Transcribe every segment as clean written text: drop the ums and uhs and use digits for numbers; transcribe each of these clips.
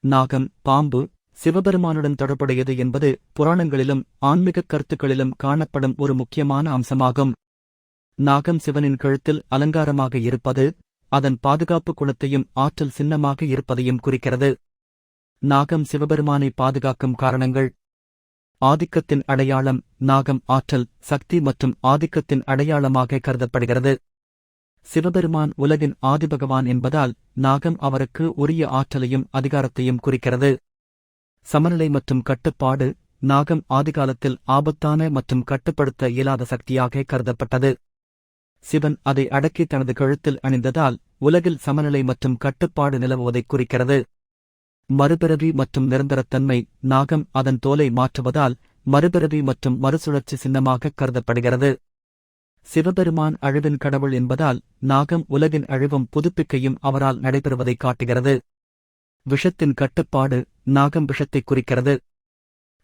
நாகம், பாம்பு, சிவபெருமானுடன் தொடர்புடையது என்பது புராணங்களிலும் ஆன்மீகக் கருத்துக்களிலும் காணப்படும் ஒரு முக்கியமான அம்சமாகும். நாகம் சிவனின் கழுத்தில் அலங்காரமாக இருப்பது அதன் பாதுகாப்பு குணத்தையும் ஆற்றல் சின்னமாக இருப்பதையும் குறிக்கிறது. நாகம் சிவபெருமானை பாதுகாக்கும் காரணங்கள். ஆதிக்கத்தின் அடையாளம். நாகம் ஆற்றல், சக்தி மற்றும் ஆதிக்கத்தின் அடையாளமாக கருதப்படுகிறது. சிவபெருமான் உலகின் ஆதிபகவான் என்பதால் நாகம் அவருக்கு உரிய ஆற்றலையும் அதிகாரத்தையும் குறிக்கிறது. சமநிலை மற்றும் கட்டுப்பாடு. நாகம் ஆதிகாலத்தில் ஆபத்தான மற்றும் கட்டுப்படுத்த இயலாத சக்தியாக கருதப்பட்டது. சிவன் அதை அடக்கி தனது கழுத்தில் அணிந்ததால் உலகில் சமநிலை மற்றும் கட்டுப்பாடு நிலவுவதைக் குறிக்கிறது. மறுபிறவி மற்றும் நிரந்தரத்தன்மை. நாகம் அதன் தோலை மாற்றுவதால் மறுபிறவி மற்றும் மறுசுழற்சி சின்னமாக கருதப்படுகிறது. சிவபெருமான் அழிவின் கடவுள் என்பதால் நாகம் உலகின் அழிவும் புதுப்பிக்கையும் அவரால் நடைபெறுவதைக் காட்டுகிறது. விஷத்தின் கட்டுப்பாடு. நாகம் விஷத்தைக் குறிக்கிறது.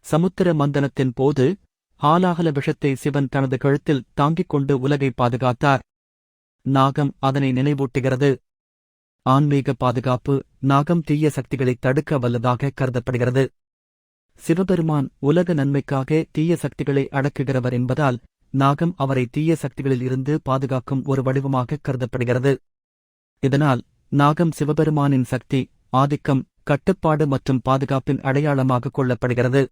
சமுத்திர மந்தனத்தின் போது ஆலாகல விஷத்தை சிவன் தனது கழுத்தில் தாங்கிக் கொண்டு உலகை பாதுகாத்தார். நாகம் அதனை நினைவூட்டுகிறது. ஆன்மீக பாதுகாப்பு. நாகம் தீய சக்திகளை தடுக்க வல்லதாக கருதப்படுகிறது. சிவபெருமான் உலக நன்மைக்காக தீய சக்திகளை அடக்குகிறவர் என்பதால் நாகம் அவரை தீய சக்திகளில் இருந்து பாதுகாக்கும் ஒரு வடிவமாக கருதப்படுகிறது. இதனால் நாகம் சிவபெருமானின் சக்தி, ஆதிக்கம், கட்டுப்பாடு மற்றும் பாதுகாப்பின் அடையாளமாக கொள்ளப்படுகிறது.